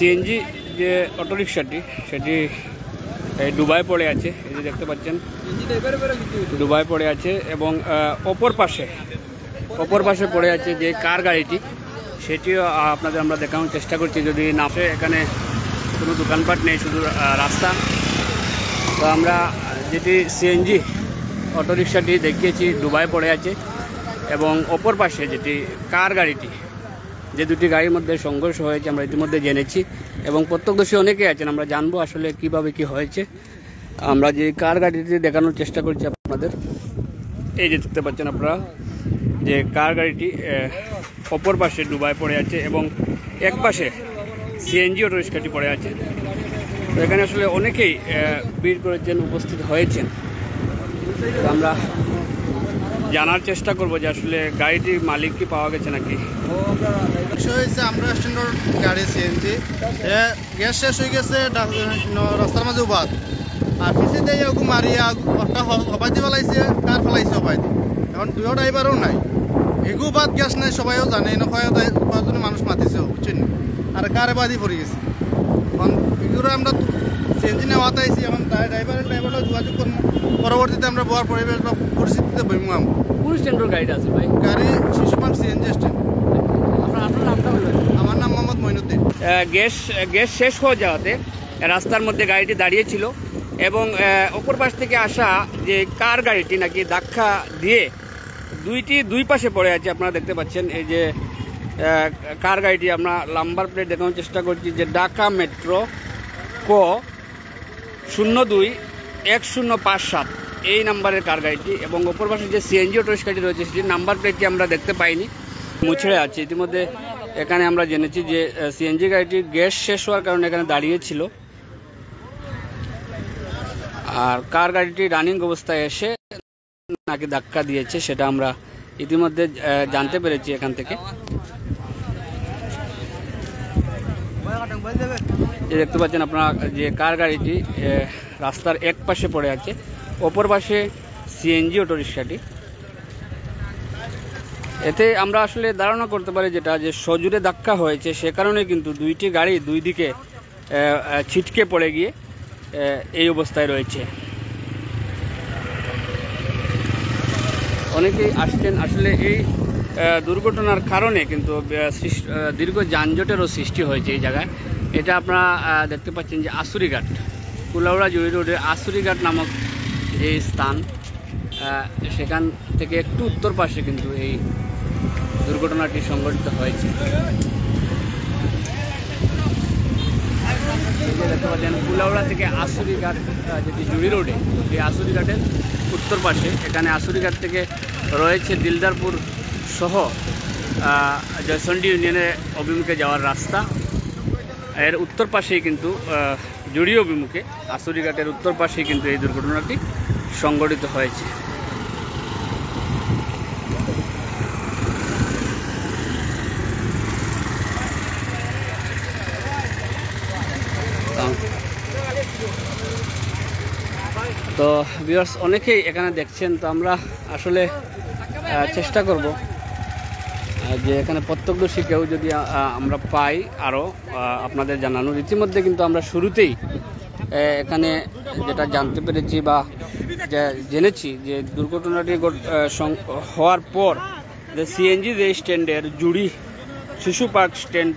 CNG যে অটোরিকশাটি সেটি ডুবায় পড়ে আছে, এই যে দেখতে পাচ্ছেন ডুবায় পড়ে আছে এবং অপর পাশে পড়ে আছে যে কার গাড়িটি, সেটিও আপনাদের আমরা দেখানোর চেষ্টা করছি। যদি না আসে, এখানে কোনো দোকানপাট নেই, শুধু রাস্তা। তো আমরা যেটি সিএনজি অটোরিকশাটি দেখিয়েছি ডুবায় পড়ে আছে এবং অপর পাশে যেটি কার গাড়িটি, যে দুটি গাড়ির মধ্যে সংঘর্ষ হয়েছে আমরা ইতিমধ্যে জেনেছি এবং প্রত্যক্ষদর্শী অনেকেই আছেন, আমরা জানবো আসলে কিভাবে কি হয়েছে। আমরা যে কার গাড়িটি দেখানোর চেষ্টা করছি আপনাদের, এই যে দেখতে পাচ্ছেন আপনারা যে কার গাড়িটি অপর পাশে ডুবায় পড়ে আছে এবং এক পাশে সিএনজি অটোরিকশাটি পড়ে আছে। তো এখানে আসলে অনেকেই ভিড় করেছেন, উপস্থিত হয়েছেন। আমরা জানার চেষ্টা করবো যে আসলে গাড়িটির মালিক কি পাওয়া গেছে নাকি। আমরা স্ট্যান্ডার্ড গাড়ি সিএনজি গ্যাস শেষ হয়ে গেছে, রাস্তার মাঝে উবাদ আর পিছিয়ে দিয়ে ওকে মারিয়া একটা হবাই দিয়ে ফেলাইছে, কার ফেলাইছে হবাই দিয়ে। এখন দুইও ড্রাইভারও নাই, এগু বাদ গ্যাস নাই, সবাইও জানে না, কয়েকজন মানুষ মাতিছে বুঝছেন, আর কারে বাদি পড়ে গেছে। এখন এগুলো আমরা সিএনজি নেওয়াতে আইছি, এখন ড্রাইভাররা যোগাযোগ করবো, পরবর্তীতে আমরা বড় পরিবেশ বা পরিস্থিতিতে বইমু। আমরা কোন স্ট্যান্ডার্ড গাড়িটা আছে ভাই? গাড়ি শিশুপাল সিএনজি স্ট্যান্ড। আমার নাম মোহাম্মদ মঈনুদ্দিন। গ্যাস শেষ হয়ে যাওয়াতে রাস্তার মধ্যে গাড়িটি দাঁড়িয়েছিল এবং অপর পাশ থেকে আসা যে কার গাড়িটি নাকি ধাক্কা দিয়ে দুই পাশে পড়ে আছে। আপনারা দেখতে পাচ্ছেন এই যে কার গাড়িটি, আমরা নাম্বার প্লেট দেখানোর চেষ্টা করছি যে ঢাকা মেট্রো ক 021057 এই নাম্বারের কার গাড়িটি এবং অপর পাশে যে সিএনজি অটোরিকশাটি রয়েছে সেটির নাম্বার প্লেটটি আমরা দেখতে পাইনি, মুছড়ে আছে। ইতিমধ্যে এখানে আমরা জেনেছি যে সিএনজি গাড়িটি গ্যাস শেষ হওয়ার কারণে এখানে দাঁড়িয়েছিল আর কার গাড়িটি রানিং অবস্থায় এসে নাকি ধাক্কা দিয়েছে, সেটা আমরা ইতিমধ্যে জানতে পেরেছি এখান থেকে। যে দেখতে পাচ্ছেন আপনারা যে কার গাড়িটি রাস্তার এক পাশে পড়ে আছে, অপর পাশে সিএনজি অটোরিকশাটি। এতে আমরা আসলে ধারণা করতে পারি যেটা যে সজোরে ধাক্কা হয়েছে, সে কারণে কিন্তু দুইটি গাড়ি দুই দিকে ছিটকে পড়ে গিয়ে এই অবস্থায় রয়েছে। অনেকেই আসছেন, আসলে এই দুর্ঘটনার কারণে কিন্তু দীর্ঘ যানজটেরও সৃষ্টি হয়েছে এই জায়গায়। এটা আপনারা দেখতে পাচ্ছেন যে আসুরিঘাট, কুলাউড়া জুড়ি রোডের আসুরিঘাট নামক যে স্থান, সেখান থেকে একটু উত্তর পাশে কিন্তু এই দুর্ঘটনাটি সংঘটিত হয়েছে। দেখতে পাচ্ছেন কুলাউড়া থেকে আসুরিঘাট যেটি জুড়ি রোডে, এই আসুরিঘাটের উত্তর পাশে, এখানে আসুরিঘাট থেকে রয়েছে দিলদারপুর সহ জয়চন্ডী ইউনিয়নের অভিমুখে যাওয়ার রাস্তা। এর উত্তর পাশেই কিন্তু জুড়ি অভিমুখে আসুরিঘাটের উত্তর পাশেই কিন্তু এই দুর্ঘটনাটি সংঘটিত হয়েছে। তো ভিউয়ার্স অনেকেই এখানে দেখছেন, তো আমরা আসলে চেষ্টা করব যে এখানে প্রত্যক্ষদর্শী কেউ যদি আমরা পাই আরও আপনাদের জানানোর। ইতিমধ্যে কিন্তু আমরা শুরুতেই এখানে যেটা জানতে পেরেছি বা জেনেছি যে দুর্ঘটনাটি হওয়ার পর যে সিএনজি যে স্ট্যান্ডের জুড়ি শিশু পার্ক স্ট্যান্ড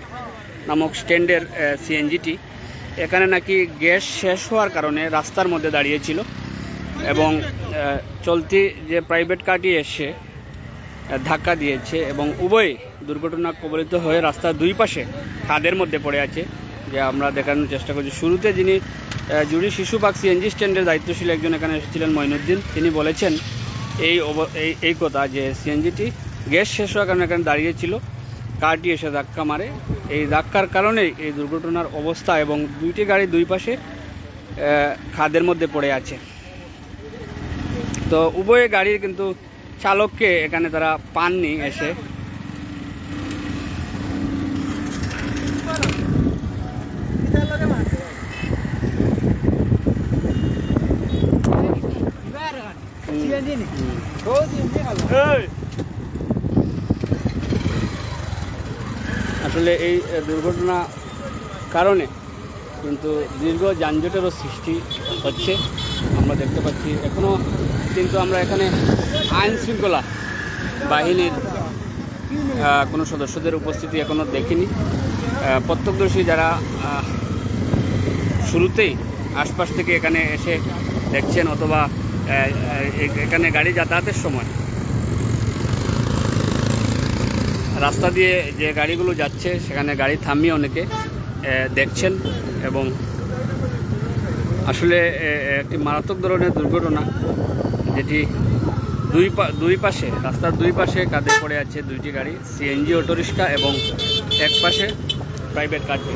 নামক স্ট্যান্ডের সিএনজিটি, এখানে নাকি গ্যাস শেষ হওয়ার কারণে রাস্তার মধ্যে দাঁড়িয়েছিল এবং চলতি যে প্রাইভেট কারটি এসে ধাক্কা দিয়েছে এবং উভয় দুর্ঘটনা কবলিত হয়ে রাস্তার দুই পাশে খাদের মধ্যে পড়ে আছে। যে আমরা দেখানোর চেষ্টা করছি, শুরুতে যিনি জুড়ি শিশু পার্ক সিএনজি স্ট্যান্ডের দায়িত্বশীল একজন এখানে এসেছিলেন মঈনুদ্দিন, তিনি বলেছেন এই কথা যে সিএনজিটি গ্যাস শেষ হওয়ার কারণে এখানে দাঁড়িয়েছিল, কারটি এসে ধাক্কা মারে, এই ধাক্কার কারণেই এই দুর্ঘটনার অবস্থা এবং দুইটি গাড়ি দুই পাশে খাদের মধ্যে পড়ে আছে। তো উভয় গাড়ির কিন্তু চালককে এখানে তারা পাননি এসে। আসলে এই দুর্ঘটনা কারণে কিন্তু দীর্ঘ যানজটেরও সৃষ্টি হচ্ছে আমরা দেখতে পাচ্ছি। এখনও কিন্তু আমরা এখানে আইন শৃঙ্খলা বাহিনীর কোনো সদস্যদের উপস্থিতি এখনও দেখিনি। প্রত্যক্ষদর্শী যারা শুরুতেই আশপাশ থেকে এখানে এসে দেখছেন অথবা এখানে গাড়ি যাতায়াতের সময় রাস্তা দিয়ে যে গাড়িগুলো যাচ্ছে সেখানে গাড়ি থামিয়ে অনেকে দেখছেন এবং আসলে একটি মারাত্মক ধরনের দুর্ঘটনা, যেটি দুই পাশে রাস্তার দুই পাশে কাঁধে পড়ে আছে দুইটি গাড়ি, সিএনজি অটোরিক্সা এবং এক পাশে প্রাইভেট কারটি।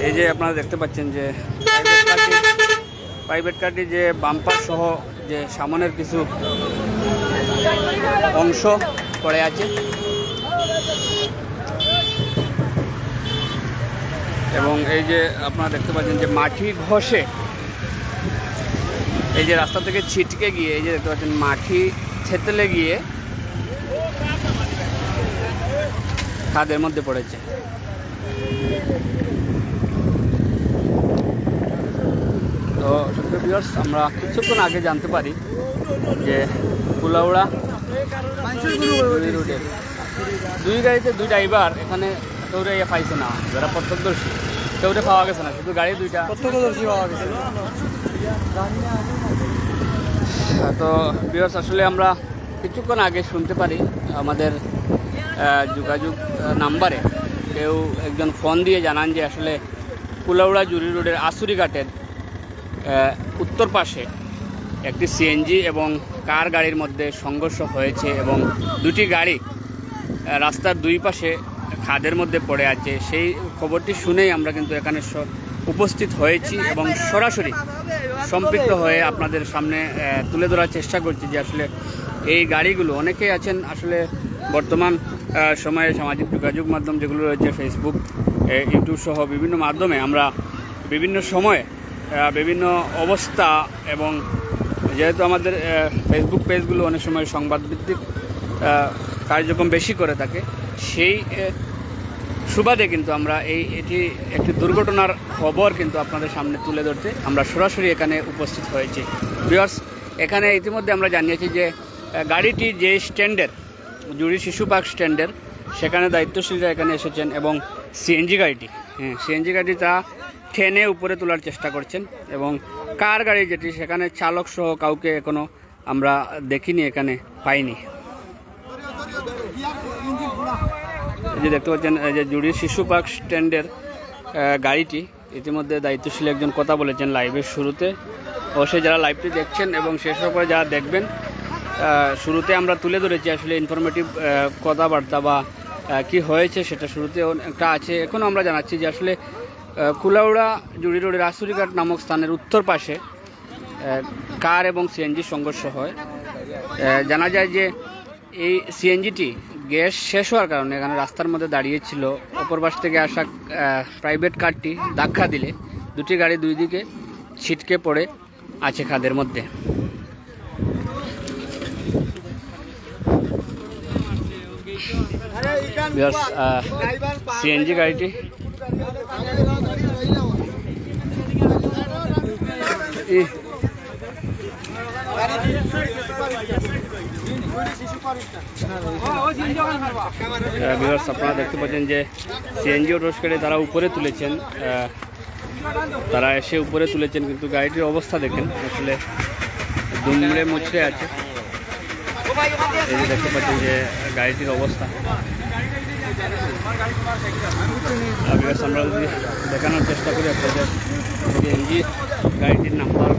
এই যে আপনারা দেখতে পাচ্ছেন যে প্রাইভেট কারটি যে বাম্পার সহ যে সামনের কিছু অংশ পড়ে আছে এবং এই যে আপনারা দেখতে পাচ্ছেন যে মাটি ঘষে এই যে রাস্তা থেকে ছিটকে গিয়ে এই যে দেখতে পাচ্ছেন মাটি থেতলে গিয়ে খাদের মধ্যে পড়েছে। তো ভিউয়ার্স, আমরা কিছুক্ষণ আগে জানতে পারি যে কুলাউড়া রোডের দুই গাড়িতে দুই ড্রাইভার এখানে কেউরে পাইছে না, যারা প্রত্যক্ষদর্শী কেউরে পাওয়া গেছে না, শুধু গাড়ি দুইটা প্রত্যক্ষদর্শী পাওয়া গেছে। তো ভিউয়ার্স, আসলে আমরা কিছুক্ষণ আগে শুনতে পারি আমাদের যোগাযোগ নাম্বারে কেউ একজন ফোন দিয়ে জানান যে আসলে কুলাউড়া জুরি রোডের আসুরিঘাটের উত্তর পাশে একটি সিএনজি এবং কার গাড়ির মধ্যে সংঘর্ষ হয়েছে এবং দুটি গাড়ি রাস্তার দুই পাশে খাদের মধ্যে পড়ে আছে। সেই খবরটি শুনেই আমরা কিন্তু এখানে উপস্থিত হয়েছি এবং সরাসরি সম্পৃক্ত হয়ে আপনাদের সামনে তুলে ধরার চেষ্টা করছি যে আসলে এই গাড়িগুলো, অনেকেই আছেন আসলে বর্তমান সময়ে সামাজিক যোগাযোগ মাধ্যম যেগুলো রয়েছে ফেসবুক, ইউটিউব সহ বিভিন্ন মাধ্যমে আমরা বিভিন্ন সময়ে বিভিন্ন অবস্থা এবং যেহেতু আমাদের ফেসবুক পেজগুলো অনেক সময় সংবাদভিত্তিক কার্যক্রম বেশি করে থাকে, সেই সুবাদে কিন্তু আমরা এটি একটি দুর্ঘটনার খবর কিন্তু আপনাদের সামনে তুলে ধরতে আমরা সরাসরি এখানে উপস্থিত হয়েছি। ভিউয়ার্স, এখানে ইতিমধ্যে আমরা জানিয়েছি যে গাড়িটি যে স্ট্যান্ডের জুড়ি শিশু পার্ক স্ট্যান্ডের, সেখানে দায়িত্বশীলরা এখানে এসেছেন এবং সিএনজি গাড়িটি তা টেনে উপরে তোলার চেষ্টা করছেন এবং কার গাড়ি যেটি সেখানে চালক সহ কাউকে এখনো আমরা দেখিনি, এখানে পাইনি। এই যে দেখতে পাচ্ছেন যে জুড়ি শিশু পার্ক স্ট্যান্ডের গাড়িটি, ইতিমধ্যে দায়িত্বশীল একজন কথা বলেছেন লাইভের শুরুতে। অবশ্যই যারা লাইভটি দেখছেন এবং শেষ পরে যারা দেখবেন, শুরুতে আমরা তুলে ধরেছি আসলে ইনফরমেটিভ কথাবার্তা বা কি হয়েছে সেটা শুরুতে একটা আছে। এখনও আমরা জানাচ্ছি যে আসলে কুলাউড়া জুড়ি রোডের আসুরিঘাট নামক স্থানের উত্তর পাশে কার এবং সিএনজি সংঘর্ষ হয়। জানা যায় যে এই সিএনজিটি গ্যাস শেষ হওয়ার কারণে এখানে রাস্তার মধ্যে দাঁড়িয়েছিল। অপর পাশ থেকে আসা প্রাইভেট কারটি ধাক্কা দিলে দুটি গাড়ি দুই দিকে ছিটকে পড়ে আছে খাদের মধ্যে। সিএনজি গাড়িটি আপনারা দেখতে পাচ্ছেন যে সিএনজি অটোরিক্সা তারা উপরে তুলেছেন, তারা এসে উপরে তুলেছেন, কিন্তু গাড়িটির অবস্থা দেখেন আসলে দুমড়ে মুচড়ে আছে। এই যে দেখতে পাচ্ছেন যে গাড়িটির অবস্থা, আমরা যদি দেখানোর চেষ্টা করি আপনাদের, সিএনজি গাড়িটির নাম্বার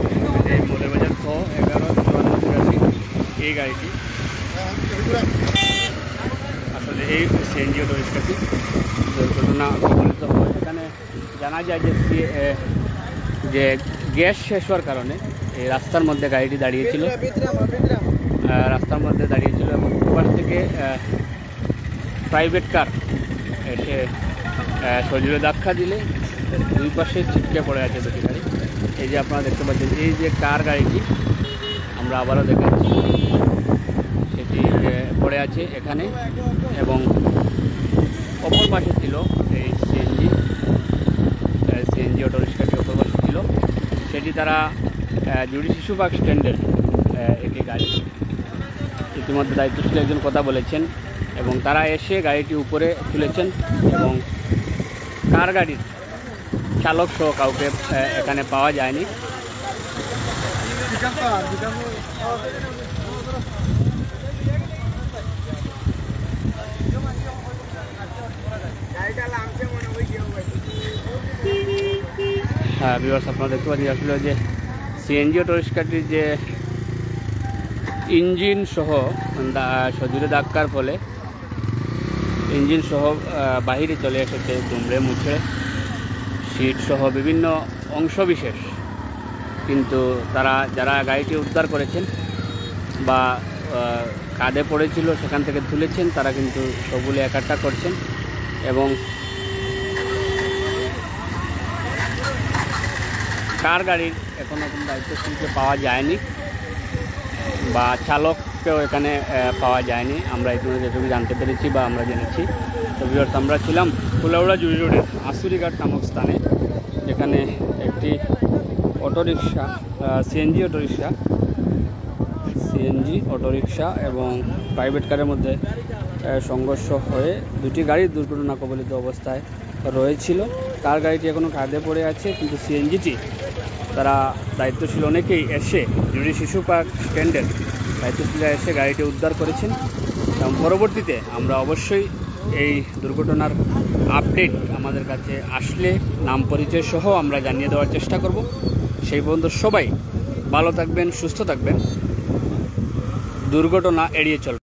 মোটর বাজার 115484, এই গাড়িটি আসলে এই সিএনজি অটোরিক্সাটি দুর্ঘটনা সংঘটিত হয়। এখানে জানা যায় যে গ্যাস শেষ হওয়ার কারণে এই রাস্তার মধ্যে গাড়িটি দাঁড়িয়েছিল এবং ওপার থেকে প্রাইভেট কার এসে শরীরে ধাক্কা দিলে দুই পাশে ছিটকে পড়ে আছে দুটি গাড়ি। এই যে আপনারা দেখতে পাচ্ছেন এই যে কার গাড়িটি আমরা আবারও দেখাচ্ছি, সেটি পড়ে আছে এখানে এবং অপর পাশে ছিল এই সিএনজি এটি তারা জুড়ি শিশু পার্ক স্ট্যান্ডের একটি গাড়ি। ইতিমধ্যে দায়িত্বশীল একজন কথা বলেছেন এবং তারা এসে গাড়িটি উপরে তুলেছেন এবং কার গাড়ির চালক সহ কাউকে এখানে পাওয়া যায়নি। হ্যাঁ ভিউয়ার্স, আপনারা দেখতে পাচ্ছেন আসলে যে সিএনজি অটো রিক্সাটির যে ইঞ্জিন সহ সজোরে ধাক্কার ফলে ইঞ্জিন সহ বাহিরে চলে এসেছে দুমড়ে মুচড়ে, সিট সহ বিভিন্ন অংশবিশেষ। কিন্তু তারা যারা গাড়িটি উদ্ধার করেছেন বা কাঁধে পড়েছিল সেখান থেকে তুলেছেন, তারা কিন্তু সবগুলো একাট্টা করছেন এবং কার গাড়ির এখনো কোনো দায়িত্বশীলকে পাওয়া যায়নি বা চালককেও এখানে পাওয়া যায়নি। আমরা ইতিমধ্যে যেটুকু জানতে পেরেছি বা আমরা জেনেছি। তো ভিউয়ার্স, আমরা ছিলাম কুলাউড়া জুড়ি রোডের আসুরিঘাট নামক স্থানে, যেখানে একটি অটোরিকশা সিএনজি অটোরিকশা এবং প্রাইভেট কারের মধ্যে সংঘর্ষ হয়ে দুটি গাড়ি দুর্ঘটনা কবলিত অবস্থায় রয়েছিল। কার গাড়িটি এখনও কাঁধে পড়ে আছে, কিন্তু সিএনজিটি তারা দায়িত্বশীল অনেকেই এসে জুড়ি শিশু পার্ক স্ট্যান্ডের দায়িত্বশীলরা এসে গাড়িটি উদ্ধার করেছেন এবং পরবর্তীতে আমরা অবশ্যই এই দুর্ঘটনার আপডেট আমাদের কাছে আসলে নাম পরিচয় সহ আমরা জানিয়ে দেওয়ার চেষ্টা করব। সেই পর্যন্ত সবাই ভালো থাকবেন, সুস্থ থাকবেন, দুর্ঘটনা এড়িয়ে চলবেন।